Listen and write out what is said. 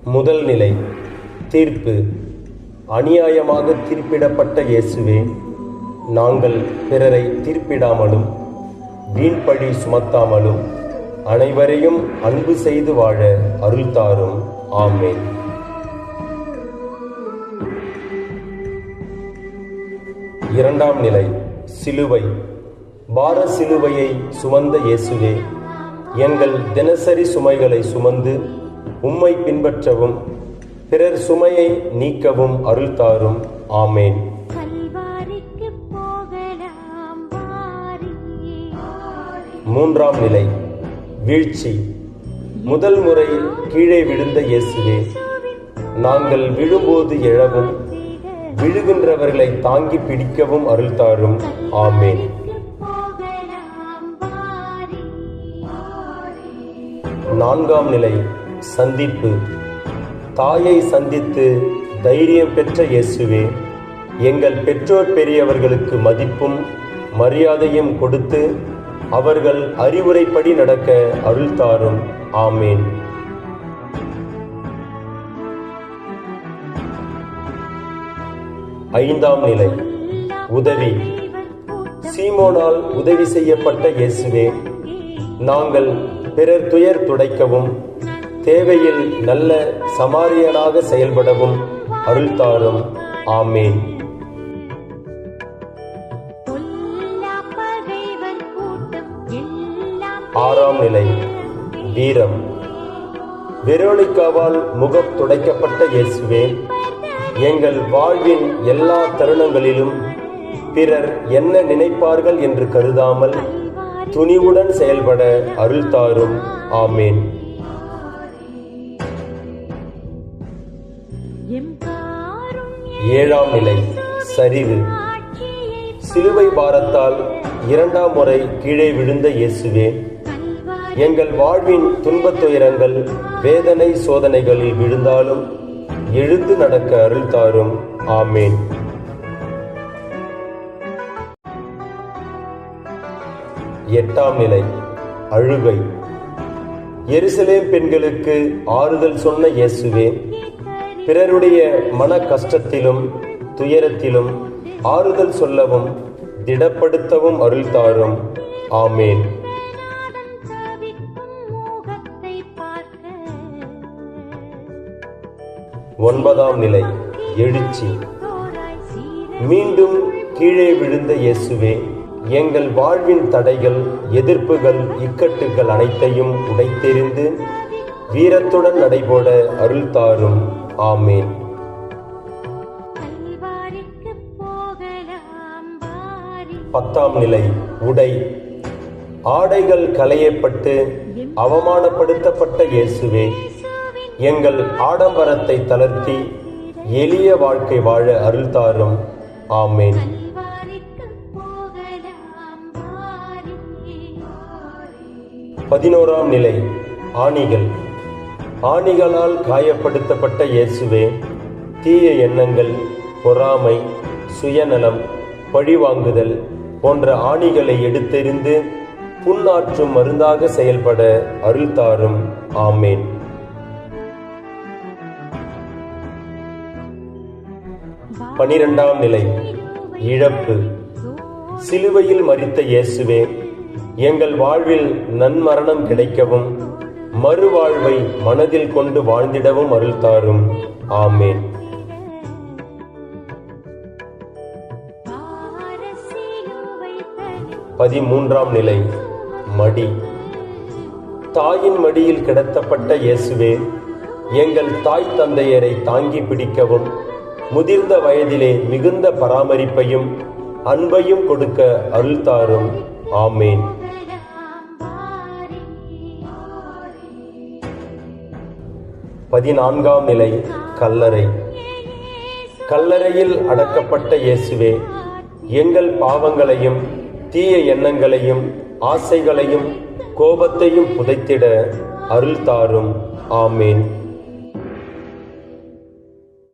முதல் நிலை தீர்ப்பு. அநியாயமாக தீர்ப்பிடப்பட்ட இயேசுவே, நாங்கள் பிறரை தீர்ப்பிடாமலும் வீண்பழி சுமத்தாமலும் அனைவரையும் அன்பு செய்து வாழ அருள் தாரும். ஆமென். இரண்டாம் நிலை சிலுவை. பார சிலுவையை சுமந்த இயேசுவே, எங்கள் தினசரி சுமைகளை சுமந்து உம்மை பின்பற்றவும் பிறர் சுமையை நீக்கவும் அருள் தாரும். ஆமென். மூன்றாம் நிலை வீழ்ச்சி. முதல் முறை கீழே விழுந்த இயேசுவே, நாங்கள் விழும்போது எழவும் விழுகின்றவர்களை தாங்கி பிடிக்கவும் அருள் தாரும். ஆமென். நான்காம் நிலை சந்திப்பு. தாயை சந்தித்து தைரியம் பெற்ற இயேசுவே, எங்கள் பெற்றோர் பெரியவர்களுக்கு மதிப்பும் மரியாதையும் கொடுத்து அவர்கள் அறிவுரைப்படி நடக்க அருள் தாரும். ஆமென். ஐந்தாம் நிலை உதவி. சீமோனால் உதவி செய்யப்பட்ட இயேசுவே, நாங்கள் பிறர் துயர் துடைக்கவும் தேவையில் நல்ல சமாரியனாக செயல்படவும் அருள் தாரும். ஆமென். ஆறாம் நிலை வீரம். வெரோனிக்காவால் முகம் துடைக்கப்பட்ட இயேசுவே, எங்கள் வாழ்வின் எல்லா தருணங்களிலும் பிறர் என்ன நினைப்பார்கள் என்று கருதாமல் துணிவுடன் செயல்பட அருள் தாரும். ஆமென். ஏழாம் நிலை சரிவு. சிலுவை பாரத்தால் இரண்டாம் முறை கீழே விழுந்த இயேசுவே, எங்கள் வாழ்வின் துன்பத் துயரங்கள் வேதனை சோதனைகளில் விழுந்தாலும் எழுந்து நடக்க அருள் தாரும். ஆமென். எட்டாம் நிலை அழுகை. எருசலேம் பெண்களுக்கு ஆறுதல் சொன்ன இயேசுவே, பிறருடைய மன கஷ்டத்திலும் துயரத்திலும் ஆறுதல் சொல்லவும் திடப்படுத்தவும் அருள் தாரும். ஆமென். ஒன்பதாம் நிலை எழுச்சி. மீண்டும் கீழே விழுந்த இயேசுவே, எங்கள் வாழ்வின் தடைகள் எதிர்ப்புகள் இக்கட்டுகள் அனைத்தையும் உடைத்தெறிந்து வீரத்துடன் நடைபோட அருள் தாரும். ஆமென். பத்தாம் நிலை உடை. ஆடைகள் களையப்பட்டு அவமானப்படுத்தப்பட்ட இயேசுவே, எங்கள் ஆடம்பரத்தை தளர்த்தி எளிய வாழ்க்கை வாழ அருள் தாரும். ஆமென். பதினோராம் நிலை ஆணிகள். ஆணிகளால் காயப்படுத்தப்பட்ட இயேசுவே, தீய எண்ணங்கள், பொறாமை, சுயநலம், பழிவாங்குதல் போன்ற ஆணிகளை எடுத்தெறிந்து புண்ணாற்றும் மருந்தாக செயல்பட அருள் தாரும். ஆமென். பனிரெண்டாம் நிலை இழப்பு. சிலுவையில் மரித்த இயேசுவே, எங்கள் வாழ்வில் நன்மரணம் கிடைக்கவும் மறுவாழ்வை மனதில் கொண்டு வாழ்ந்திடவும் அருள் தாரும். ஆமென். பதிமூன்றாம் நிலை மடி. தாயின் மடியில் கிடத்தப்பட்ட இயேசுவே, எங்கள் தாய் தந்தையரை தாங்கி பிடிக்கவும் முதிர்ந்த வயதிலே மிகுந்த பராமரிப்பையும் அன்பையும் கொடுக்க அருள் தாரும். ஆமென். பதினான்காம் நிலை கல்லறை. கல்லறையில் அடக்கப்பட்ட இயேசுவே, எங்கள் பாவங்களையும் தீய எண்ணங்களையும் ஆசைகளையும் கோபத்தையும் புதைத்திட அருள் தாரும். ஆமென்.